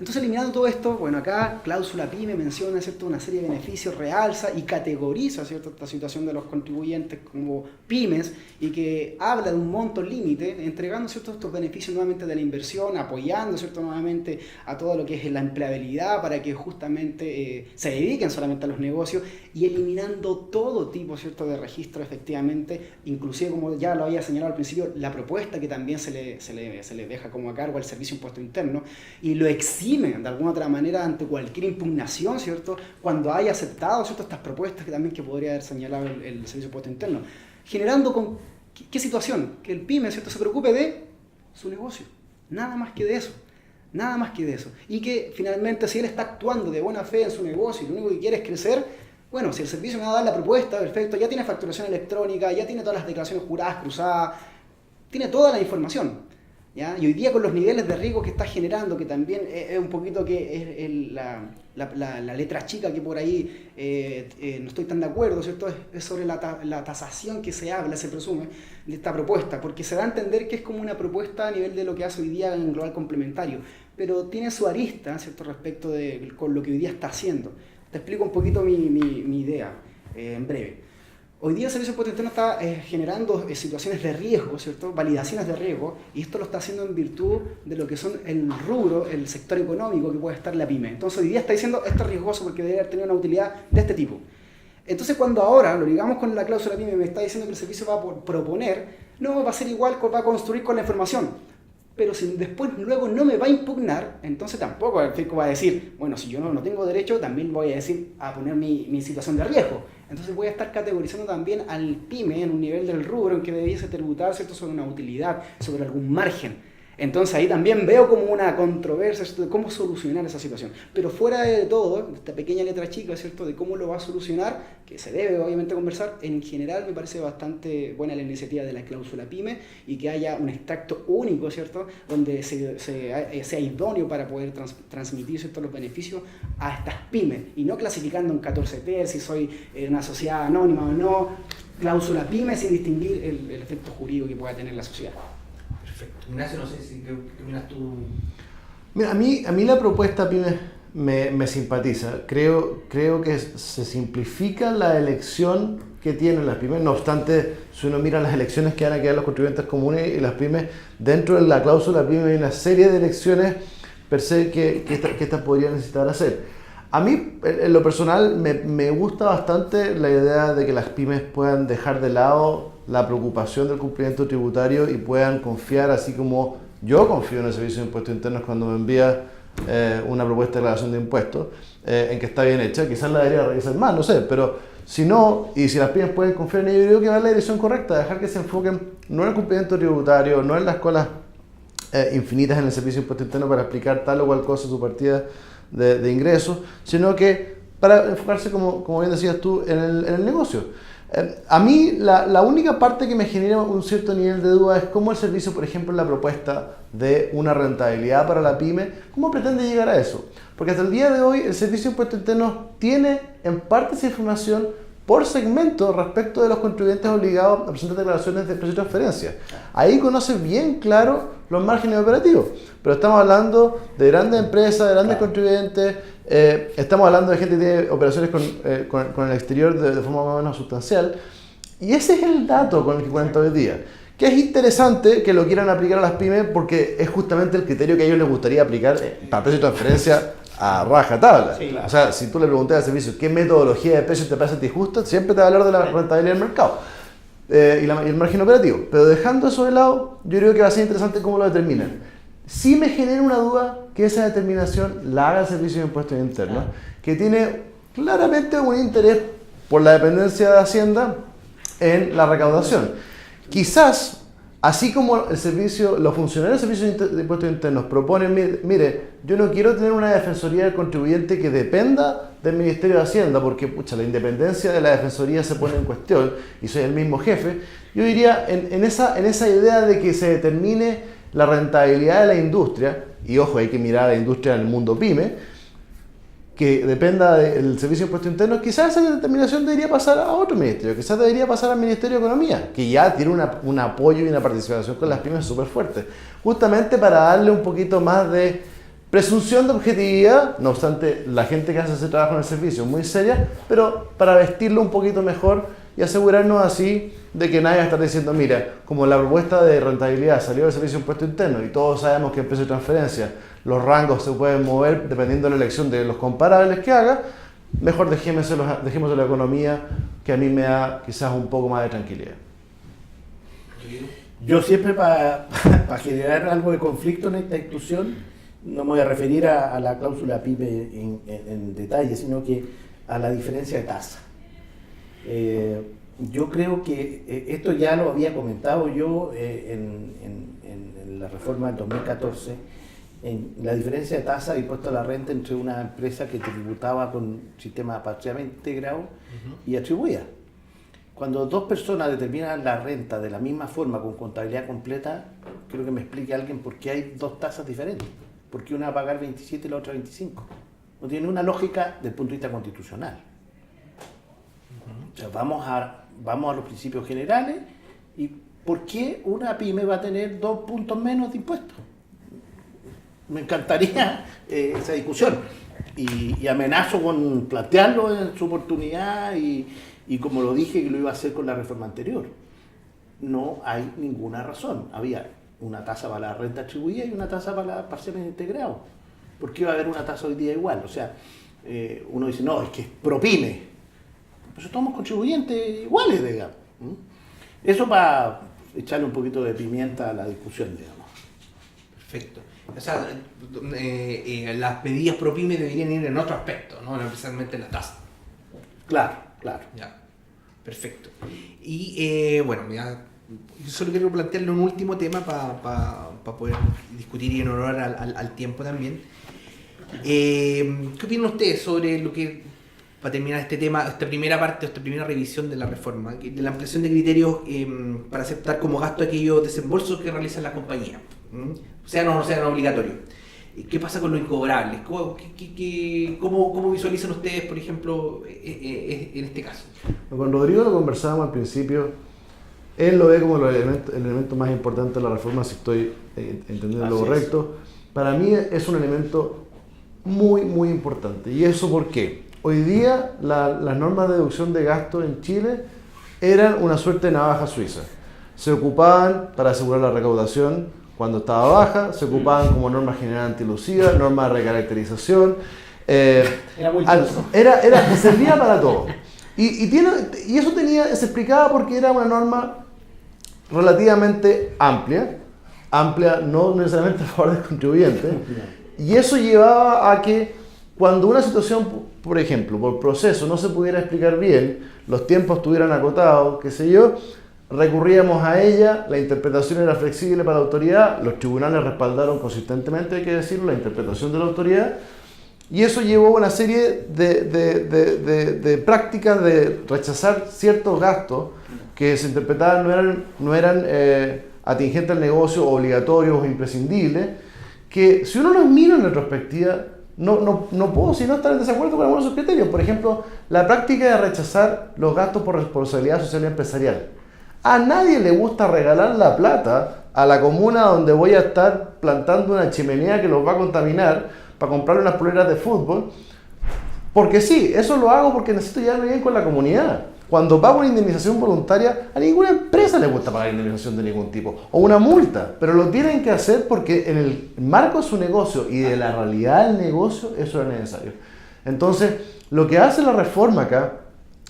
Entonces, eliminando todo esto, bueno, acá cláusula PYME menciona, ¿cierto?, una serie de beneficios, realza y categoriza, ¿cierto?, esta situación de los contribuyentes como pymes y que habla de un monto límite, entregando, ¿cierto?, estos beneficios nuevamente de la inversión, apoyando, ¿cierto?, nuevamente a todo lo que es la empleabilidad para que justamente se dediquen solamente a los negocios y eliminando todo tipo, ¿cierto?, de registro efectivamente, inclusive como ya lo había señalado al principio, la propuesta que también se le deja como a cargo al Servicio de Impuesto Interno y lo exime de alguna otra manera ante cualquier impugnación, ¿cierto?, cuando haya aceptado, ¿cierto?, estas propuestas que también que podría haber señalado el Servicio de Impuesto Interno, generando con ¿qué situación? Que el pyme, ¿cierto?, se preocupe de su negocio, nada más que de eso. Nada más que de eso. Y que finalmente si él está actuando de buena fe en su negocio y lo único que quiere es crecer, bueno, si el servicio me va a dar la propuesta, perfecto, ya tiene facturación electrónica, ya tiene todas las declaraciones juradas, cruzadas, tiene toda la información. ¿Ya? Y hoy día con los niveles de riesgo que está generando, que también es un poquito que es la letra chica que por ahí no estoy tan de acuerdo, ¿cierto? Es sobre la tasación que se habla, se presume, de esta propuesta, porque se da a entender que es como una propuesta a nivel de lo que hace hoy día en Global Complementario, pero tiene su arista, ¿cierto?, respecto de con lo que hoy día está haciendo. Te explico un poquito mi idea, en breve. Hoy día el Servicio de Impuesto Interno está generando situaciones de riesgo, ¿cierto?, validaciones de riesgo, y esto lo está haciendo en virtud de lo que son el rubro, el sector económico que puede estar la pyme. Entonces hoy día está diciendo esto es riesgoso porque debe tener una utilidad de este tipo. Entonces cuando ahora lo ligamos con la cláusula pyme, me está diciendo que el servicio va a proponer, no va a ser igual, va a construir con la información. Pero si después luego no me va a impugnar, entonces tampoco el fisco va a decir, bueno, si yo no tengo derecho, también voy a decir a poner mi situación de riesgo. Entonces voy a estar categorizando también al pyme en un nivel del rubro en que debiese tributar, ¿cierto?, sobre una utilidad, sobre algún margen. Entonces ahí también veo como una controversia, ¿cierto?, de cómo solucionar esa situación. Pero fuera de todo, esta pequeña letra chica, ¿cierto?, de cómo lo va a solucionar, que se debe obviamente conversar, en general me parece bastante buena la iniciativa de la cláusula PYME y que haya un extracto único, ¿cierto?, donde sea idóneo para poder transmitir, ¿cierto?, los beneficios a estas pymes y no clasificando en 14 ter, si soy una sociedad anónima o no, cláusula PYME sin distinguir el efecto jurídico que pueda tener la sociedad. Perfecto. Ignacio, no sé qué opinas tú. Mira, a mí la propuesta PYME me simpatiza. Creo que se simplifica la elección que tienen las pymes. No obstante, si uno mira las elecciones que van a quedar los contribuyentes comunes y las pymes, dentro de la cláusula PYME hay una serie de elecciones per se que estas podrían necesitar hacer. A mí, en lo personal, me gusta bastante la idea de que las pymes puedan dejar de lado la preocupación del cumplimiento tributario y puedan confiar, así como yo confío en el Servicio de Impuestos Internos cuando me envía una propuesta de declaración de impuestos, en que está bien hecha. Quizás la debería revisar más, no sé, pero si no, y si las pymes pueden confiar en ello, yo creo que va en la dirección correcta, dejar que se enfoquen no en el cumplimiento tributario, no en las colas infinitas en el Servicio de Impuestos Internos para explicar tal o cual cosa su partida de ingresos, sino que para enfocarse, como bien decías tú, en el negocio. A mí la única parte que me genera un cierto nivel de duda es cómo el servicio, por ejemplo, en la propuesta de una rentabilidad para la pyme, ¿cómo pretende llegar a eso? Porque hasta el día de hoy el Servicio de Impuestos Internos tiene en parte esa información por segmento respecto de los contribuyentes obligados a presentar declaraciones de precios y transferencias. Ahí conoce bien claro los márgenes operativos, pero estamos hablando de grandes empresas, de grandes contribuyentes, estamos hablando de gente que tiene operaciones con el exterior de forma más o menos sustancial, Y ese es el dato con el que cuento hoy día. Que es interesante que lo quieran aplicar a las pymes porque es justamente el criterio que a ellos les gustaría aplicar para precio de transferencia a raja tabla. Sí, claro. O sea, si tú le preguntas al servicio qué metodología de precios te parece a ti justa, siempre te va a hablar de la rentabilidad del mercado y el margen operativo. Pero dejando eso de lado, yo creo que va a ser interesante cómo lo determinan. Sí me genera una duda que esa determinación la haga el Servicio de Impuestos Internos, que tiene claramente un interés por la dependencia de Hacienda en la recaudación. Quizás, así como el servicio, los funcionarios del Servicio de Impuestos Internos proponen, mire, yo no quiero tener una defensoría del contribuyente que dependa del Ministerio de Hacienda, porque pucha, la independencia de la defensoría se pone en cuestión y soy el mismo jefe. Yo diría, en esa idea de que se determine la rentabilidad de la industria, y ojo, hay que mirar a la industria en el mundo pyme, que dependa del Servicio de Impuestos Internos, quizás esa determinación debería pasar a otro ministerio, quizás debería pasar al Ministerio de Economía, que ya tiene un apoyo y una participación con las pymes súper fuerte, justamente para darle un poquito más de presunción de objetividad. No obstante, la gente que hace ese trabajo en el servicio es muy seria, pero para vestirlo un poquito mejor y asegurarnos así de que nadie va a estar diciendo, mira, como la propuesta de rentabilidad salió del Servicio de Impuestos Internos y todos sabemos que en precio de transferencia los rangos se pueden mover dependiendo de la elección de los comparables que haga, mejor dejemos de la economía, que a mí me da quizás un poco más de tranquilidad. Yo siempre para generar algo de conflicto en esta discusión, no me voy a referir a la cláusula PYME en detalle, sino que a la diferencia de tasa. Yo creo que esto ya lo había comentado yo en la reforma del 2014, en la diferencia de tasa de impuesto a la renta entre una empresa que tributaba con sistema parcialmente integrado y atribuida. Cuando dos personas determinan la renta de la misma forma con contabilidad completa, creo que me explique alguien por qué hay dos tasas diferentes. ¿Por qué una va a pagar 27 y la otra 25? No tiene una lógica desde el punto de vista constitucional. O sea, vamos a los principios generales y ¿por qué una pyme va a tener 2 puntos menos de impuestos? Me encantaría esa discusión y amenazo con plantearlo en su oportunidad y como lo dije que lo iba a hacer con la reforma anterior. No hay ninguna razón. Había una tasa para la renta atribuida y una tasa para la parcialmente integrado. ¿Por qué va a haber una tasa hoy día igual? O sea, uno dice, no, es que es pro pyme. Pues estamos contribuyentes iguales, digamos. Eso para echarle un poquito de pimienta a la discusión, digamos. Perfecto. O sea, las medidas pro pyme deberían ir en otro aspecto, no necesariamente en la tasa. Claro, claro. Ya, perfecto. Y bueno, yo solo quiero plantearle un último tema para poder discutir y en honor al tiempo también. ¿Qué opinan ustedes sobre lo que, para terminar este tema, esta primera parte, esta primera revisión de la reforma, de la ampliación de criterios para aceptar como gasto aquellos desembolsos que realizan las compañías? Sean o no sean obligatorios. ¿Qué pasa con los incobrables? ¿Cómo visualizan ustedes, por ejemplo, en este caso? Con Rodrigo lo conversábamos al principio. Él lo ve como el elemento más importante de la reforma, si estoy entendiendo lo correcto. Para mí es un elemento muy, muy importante. ¿Y eso por qué? Hoy día las normas de deducción de gastos en Chile eran una suerte de navaja suiza. Se ocupaban para asegurar la recaudación cuando estaba baja, se ocupaban como norma general antilucida, norma de recaracterización. Servía para todo. Y eso se explicaba porque era una norma relativamente amplia no necesariamente a favor del contribuyente, y eso llevaba a que cuando una situación, por ejemplo, por proceso no se pudiera explicar bien, los tiempos estuvieran acotados, qué sé yo, recurríamos a ella, la interpretación era flexible para la autoridad, los tribunales respaldaron consistentemente, hay que decirlo, la interpretación de la autoridad, y eso llevó a una serie de prácticas de rechazar ciertos gastos que se interpretaban no eran atingentes al negocio, obligatorios o imprescindibles, que si uno los mira en retrospectiva, no puedo sino estar en desacuerdo con algunos de esos criterios. Por ejemplo, la práctica de rechazar los gastos por responsabilidad social y empresarial. A nadie le gusta regalar la plata a la comuna donde voy a estar plantando una chimenea que los va a contaminar para comprarle unas poleras de fútbol. Porque sí, eso lo hago porque necesito llevarme bien con la comunidad. cuando paga una indemnización voluntaria, a ninguna empresa le gusta pagar indemnización de ningún tipo, o una multa, pero lo tienen que hacer porque en el marco de su negocio y de la realidad del negocio, eso es necesario. Entonces, lo que hace la reforma acá,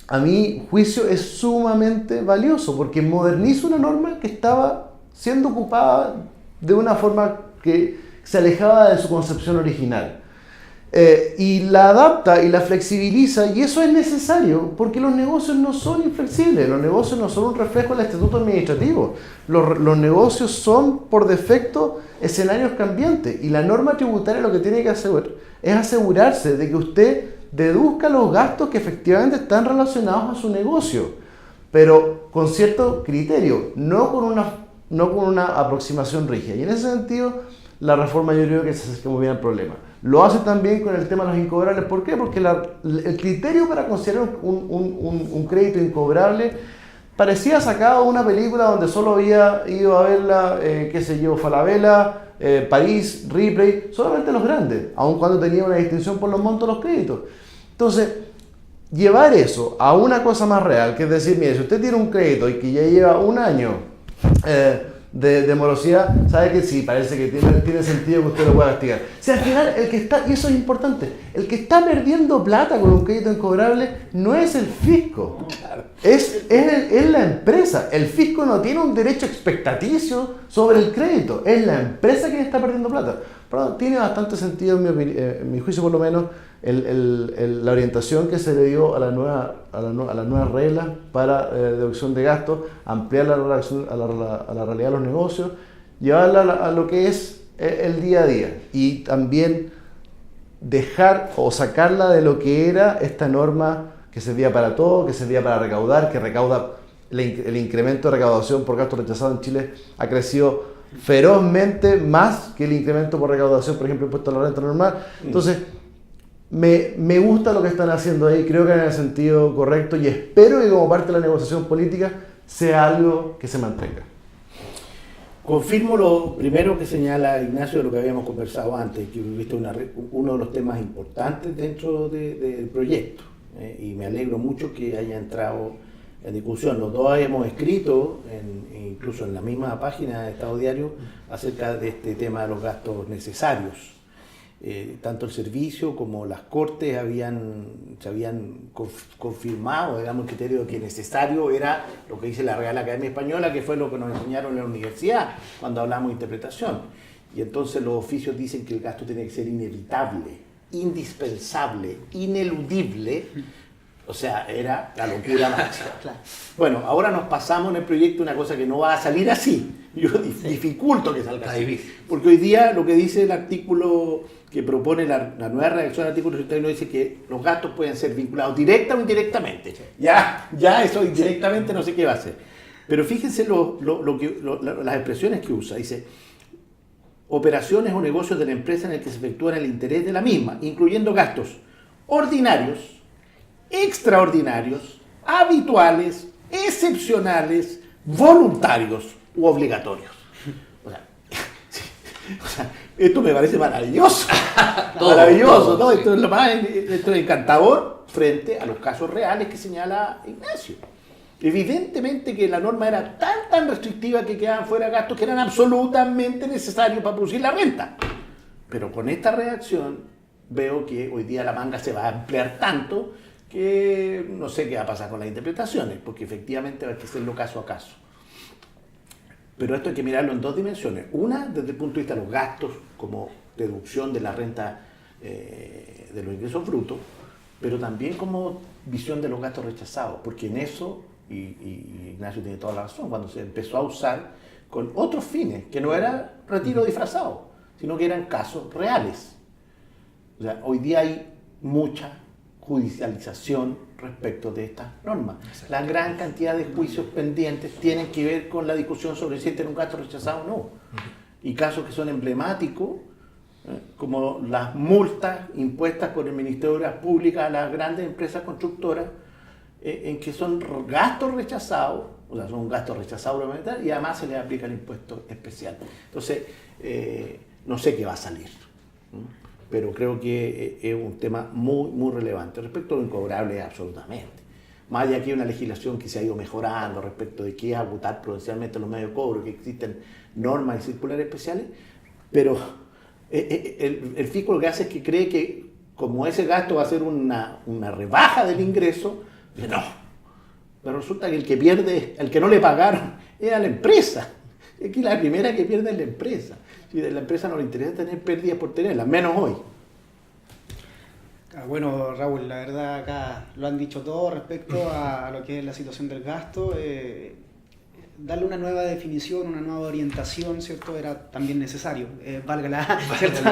a mi juicio, es sumamente valioso, porque moderniza una norma que estaba siendo ocupada de una forma que se alejaba de su concepción original. Y la adapta y la flexibiliza, y eso es necesario porque los negocios no son inflexibles, los negocios no son un reflejo del estatuto administrativo, los negocios son por defecto escenarios cambiantes, y la norma tributaria lo que tiene que hacer es asegurarse de que usted deduzca los gastos que efectivamente están relacionados a su negocio, pero con cierto criterio, no con una aproximación rígida, y en ese sentido la reforma yo creo que se acerca muy bien al problema. Lo hace también con el tema de los incobrables. ¿Por qué? Porque el criterio para considerar un crédito incobrable parecía sacado de una película donde solo había ido a verla, qué sé yo, Falabella, París, Ripley, solamente los grandes, aun cuando tenía una distinción por los montos de los créditos. Entonces, llevar eso a una cosa más real, que es decir, mire, si usted tiene un crédito y que ya lleva un año de morosidad, sabe que sí, parece que tiene sentido que usted lo pueda castigar. Si al final el que está, y eso es importante, el que está perdiendo plata con un crédito incobrable no es el fisco, es la empresa. El fisco no tiene un derecho expectaticio sobre el crédito, es la empresa quien está perdiendo plata. Pero tiene bastante sentido, en mi juicio por lo menos, la orientación que se le dio a las nuevas reglas para deducción de gastos, ampliar a la realidad de los negocios, llevarla a lo que es el día a día, y también dejar o sacarla de lo que era esta norma que servía para todo, que servía para recaudar, que recauda. El incremento de recaudación por gastos rechazados en Chile ha crecido ferozmente más que el incremento por recaudación, por ejemplo, impuesto a la renta normal. Entonces, me gusta lo que están haciendo ahí, creo que en el sentido correcto, y espero que como parte de la negociación política sea algo que se mantenga. Confirmo lo primero que señala Ignacio de lo que habíamos conversado antes, que viste uno de los temas importantes dentro del proyecto, y me alegro mucho que haya entrado en discusión. Los dos hemos escrito, incluso en la misma página de Estado Diario, acerca de este tema de los gastos necesarios. Tanto el servicio como las cortes se habían confirmado, digamos, el criterio de que necesario era lo que dice la Real Academia Española, que fue lo que nos enseñaron en la universidad cuando hablamos de interpretación. Y entonces los oficios dicen que el gasto tiene que ser inevitable, indispensable, ineludible. O sea, era la locura máxima. Bueno, ahora nos pasamos en el proyecto una cosa que no va a salir así. Yo dificulto que salga así. Porque hoy día lo que dice el artículo que propone la nueva redacción del artículo 61 dice que los gastos pueden ser vinculados directa o indirectamente. Ya eso indirectamente no sé qué va a ser. Pero fíjense las expresiones que usa. Dice, operaciones o negocios de la empresa en el que se efectúan el interés de la misma, incluyendo gastos ordinarios, extraordinarios, habituales, excepcionales, voluntarios u obligatorios. O sea, esto me parece maravilloso. Maravilloso, ¿no? Esto es encantador frente a los casos reales que señala Ignacio. Evidentemente que la norma era tan restrictiva que quedaban fuera gastos que eran absolutamente necesarios para producir la renta. Pero con esta redacción veo que hoy día la manga se va a ampliar tanto que no sé qué va a pasar con las interpretaciones, porque efectivamente hay que hacerlo caso a caso. Pero esto hay que mirarlo en dos dimensiones. Una, desde el punto de vista de los gastos, como deducción de la renta de los ingresos brutos, pero también como visión de los gastos rechazados, porque en eso, y Ignacio tiene toda la razón, cuando se empezó a usar con otros fines, que no era retiro disfrazado, sino que eran casos reales. O sea, hoy día hay mucha judicialización respecto de estas normas. La gran cantidad de juicios pendientes tienen que ver con la discusión sobre si este era un gasto rechazado o no. Y casos que son emblemáticos, como las multas impuestas por el Ministerio de Obras Públicas a las grandes empresas constructoras, en que son gastos rechazados, o sea, son gastos rechazados y además se les aplica el impuesto especial. Entonces, no sé qué va a salir, pero creo que es un tema muy relevante. Respecto a lo incobrable, absolutamente. más allá que hay una legislación que se ha ido mejorando respecto de qué es agotar prudencialmente los medios de cobro, que existen normas y circulares especiales, pero el fisco lo que hace es que cree que como ese gasto va a ser una rebaja del ingreso, no. Pero resulta que el que pierde, el que no le pagaron, era la empresa. Aquí la primera que pierde es la empresa. Si a la empresa no le interesa tener pérdidas por tenerlas, menos hoy. Bueno, Raúl, la verdad acá lo han dicho todo respecto a lo que es la situación del gasto. Darle una nueva definición, una nueva orientación, ¿cierto? Era también necesario, valga ¿cierto?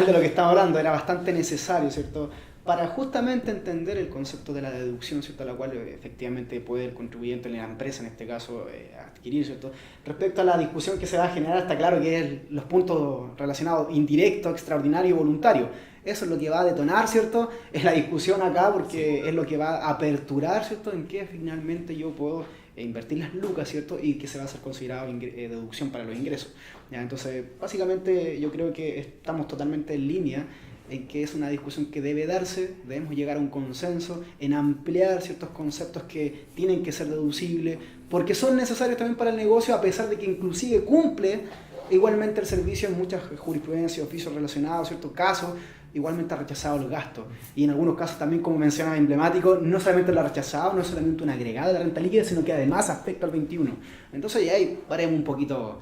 De lo que estamos hablando, era bastante necesario, ¿cierto? Para justamente entender el concepto de la deducción, ¿cierto? A la cual efectivamente puede el contribuyente, la empresa en este caso, adquirir, ¿cierto? Respecto a la discusión que se va a generar, está claro que es los puntos relacionados indirecto, extraordinario y voluntario. Eso es lo que va a detonar, ¿cierto? Es la discusión acá porque es lo que va a aperturar, ¿cierto? En qué finalmente yo puedo invertir las lucas, ¿cierto? Y que se va a ser considerado deducción para los ingresos. ¿Ya? Entonces, básicamente yo creo que estamos totalmente en línea en que es una discusión que debe darse, debemos llegar a un consenso en ampliar ciertos conceptos que tienen que ser deducibles, porque son necesarios también para el negocio, a pesar de que inclusive cumple igualmente el servicio en muchas jurisprudencias, oficios relacionados, ciertos casos, igualmente ha rechazado los gastos. Y en algunos casos también, como mencionaba emblemático, no solamente lo ha rechazado, no es solamente un agregado de la renta líquida, sino que además afecta al 21. Entonces ya ahí paremos un poquito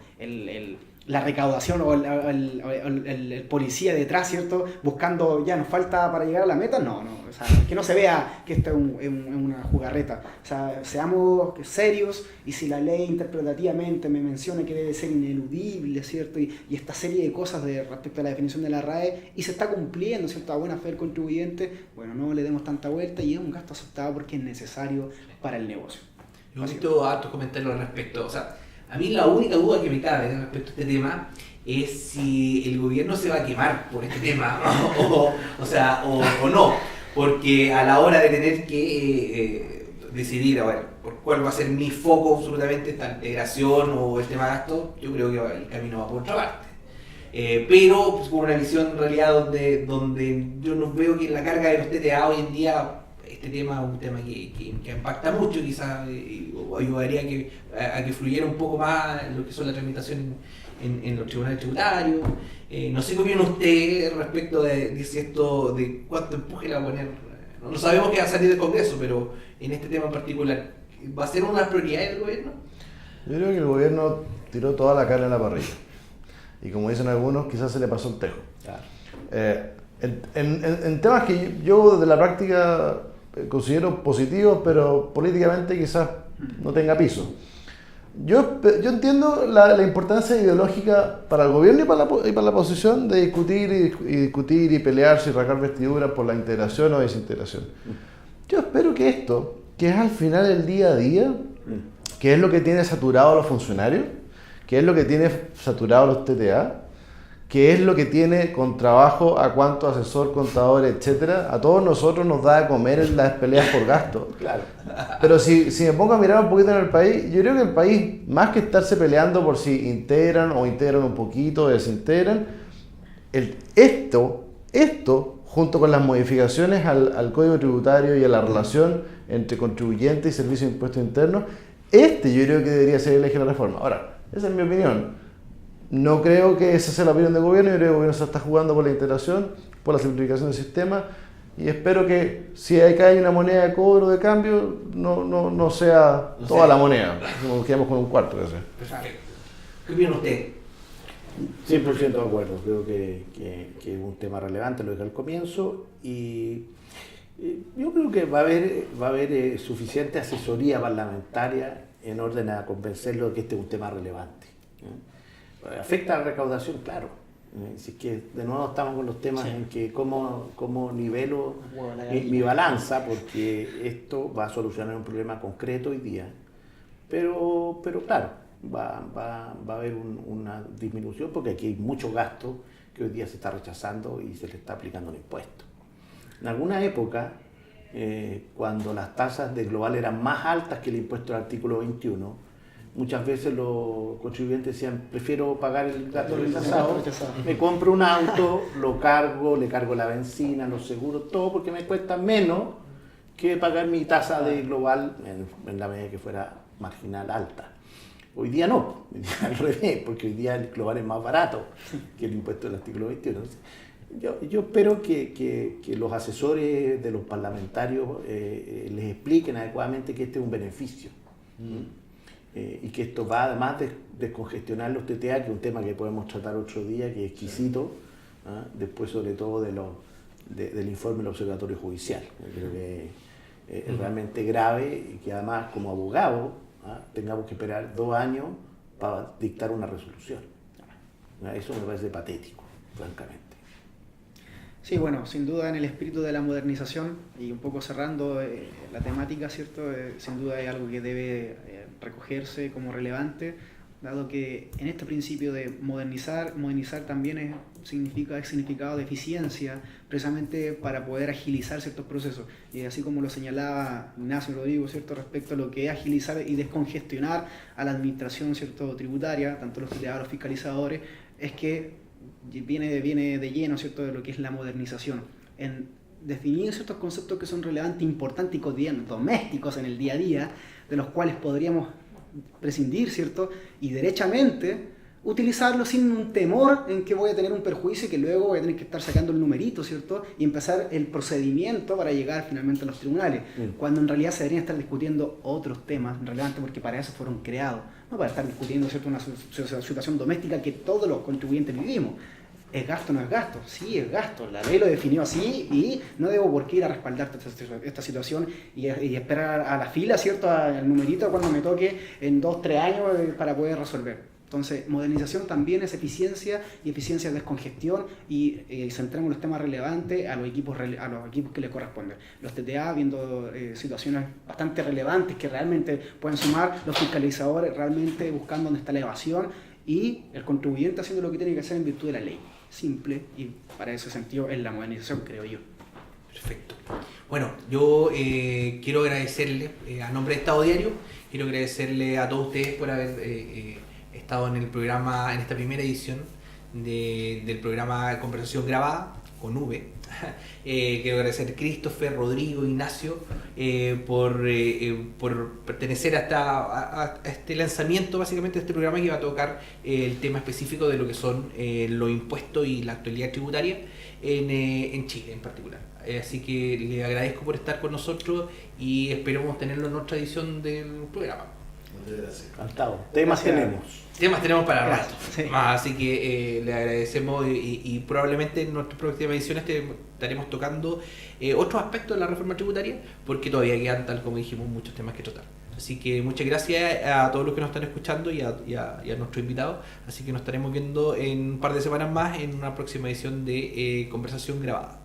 la recaudación o el policía detrás, ¿cierto? Buscando, ya nos falta para llegar a la meta, no, o sea, que no se vea que esto es una jugarreta. O sea, seamos serios, y si la ley interpretativamente me menciona que debe ser ineludible, ¿cierto? Y esta serie de cosas respecto a la definición de la RAE, y se está cumpliendo, ¿cierto? A buena fe del contribuyente, bueno, no le demos tanta vuelta, y es un gasto aceptado porque es necesario para el negocio. Yo he visto hartos comentarios al respecto, o sea, a mí la única duda que me cabe respecto a este tema es si el gobierno se va a quemar por este tema o no, porque a la hora de tener que decidir, a ver, por cuál va a ser mi foco absolutamente, esta integración o el tema de gasto, yo creo que el camino va por otra parte. Pero pues, con una visión en realidad donde yo no veo que la carga de los TTA hoy en día, este tema es un tema que impacta mucho, quizás ayudaría a que fluyera un poco más lo que son las tramitaciones en los tribunales tributarios. No sé qué opina usted respecto de si esto, de cuánto empuje le va a poner. No sabemos qué va a salir del Congreso, pero en este tema en particular, ¿va a ser una prioridad del gobierno? Yo creo que el gobierno tiró toda la carne en la parrilla. Y como dicen algunos, quizás se le pasó el tejo. Claro. En temas que yo de la práctica considero positivos, pero políticamente quizás no tenga piso. Yo entiendo la importancia ideológica para el gobierno y para la oposición de discutir y pelearse y rasgar vestiduras por la integración o desintegración. Yo espero que esto, que es al final el día a día, que es lo que tiene saturado a los funcionarios, que es lo que tiene saturado a los TTA, que es lo que tiene con trabajo a cuánto asesor, contador, etcétera, a todos nosotros nos da a comer en las peleas por gasto. Claro. Pero si me pongo a mirar un poquito en el país, yo creo que el país, más que estarse peleando por si integran o integran un poquito o desintegran, esto, junto con las modificaciones al Código Tributario y a la relación entre contribuyente y Servicio de Impuestos Internos, yo creo que debería ser el eje de la reforma. Ahora, esa es mi opinión. No creo que esa sea la opinión del gobierno. Yo creo que el gobierno se está jugando por la integración, por la simplificación del sistema, y espero que si hay una moneda de cobro de cambio, no sea toda la moneda. Nos quedamos con un cuarto de eso. Perfecto. ¿Qué opina usted? 100% de acuerdo. Creo que es un tema relevante, lo dije al comienzo, y yo creo que va a haber suficiente asesoría parlamentaria en orden a convencerlo de que este es un tema relevante. Afecta a la recaudación, claro. Así que de nuevo estamos con los temas en que cómo nivelo mi balanza, porque esto va a solucionar un problema concreto hoy día. Pero claro, va a haber una disminución, porque aquí hay mucho gasto que hoy día se está rechazando y se le está aplicando un impuesto. En alguna época, cuando las tasas de global eran más altas que el impuesto del artículo 21, muchas veces los contribuyentes decían, prefiero pagar el gasto rechazado, me compro un auto, lo cargo, le cargo la benzina, los seguros, todo, porque me cuesta menos que pagar mi tasa de global en la medida que fuera marginal alta. Hoy día no, hoy día al revés, porque hoy día el global es más barato que el impuesto del artículo 21. Yo espero que los asesores de los parlamentarios les expliquen adecuadamente que este es un beneficio. Y que esto va además de descongestionar los TTA, que es un tema que podemos tratar otro día, que es exquisito, después sobre todo del informe del Observatorio Judicial. Yo creo que es realmente grave y que además como abogado tengamos que esperar 2 años para dictar una resolución. Eso me parece patético, francamente. Sí, bueno, sin duda en el espíritu de la modernización y un poco cerrando la temática, ¿cierto? Sin duda es algo que debe recogerse como relevante, dado que en este principio de modernizar también significa significado de eficiencia, precisamente para poder agilizar ciertos procesos. Y así como lo señalaba Ignacio Rodrigo, ¿cierto? Respecto a lo que es agilizar y descongestionar a la administración, ¿cierto? Tributaria, tanto los los fiscalizadores, es que viene de lleno, ¿cierto?, de lo que es la modernización, en definir ciertos conceptos que son relevantes, importantes y cotidianos, domésticos en el día a día, de los cuales podríamos prescindir, ¿cierto?, y derechamente utilizarlo sin un temor en que voy a tener un perjuicio y que luego voy a tener que estar sacando el numerito, ¿cierto?, y empezar el procedimiento para llegar finalmente a los tribunales, cuando en realidad se deberían estar discutiendo otros temas relevantes porque para eso fueron creados, no para estar discutiendo, ¿cierto?, una situación doméstica que todos los contribuyentes vivimos. ¿Es gasto o no es gasto? Sí, es gasto. La ley lo definió así y no debo por qué ir a respaldar esta situación y esperar a la fila, ¿cierto?, al numerito cuando me toque en 2-3 años para poder resolver. Entonces, modernización también es eficiencia y eficiencia es descongestión y centramos los temas relevantes a los equipos que les corresponden. Los TTA viendo situaciones bastante relevantes que realmente pueden sumar, los fiscalizadores realmente buscando dónde está la evasión y el contribuyente haciendo lo que tiene que hacer en virtud de la ley. Simple, y para ese sentido es la modernización, creo yo. Perfecto. Bueno, yo quiero agradecerle a nombre de Estado Diario, quiero agradecerle a todos ustedes por haber estado en el programa, en esta primera edición del programa Conversación Grabada con V. Quiero agradecer a Christopher, Rodrigo, Ignacio por pertenecer a este lanzamiento, básicamente, de este programa que va a tocar el tema específico de lo que son los impuestos y la actualidad tributaria en Chile en particular. Así que le agradezco por estar con nosotros y esperamos tenerlo en otra edición del programa. Muchas gracias. Encantado. Temas tenemos para rato. Sí. Así que le agradecemos y probablemente en nuestras próximas ediciones estaremos tocando otros aspectos de la reforma tributaria, porque todavía quedan, tal como dijimos, muchos temas que tratar. Así que muchas gracias a todos los que nos están escuchando y a nuestros invitados. Así que nos estaremos viendo en un par de semanas más en una próxima edición de Conversación Grabada.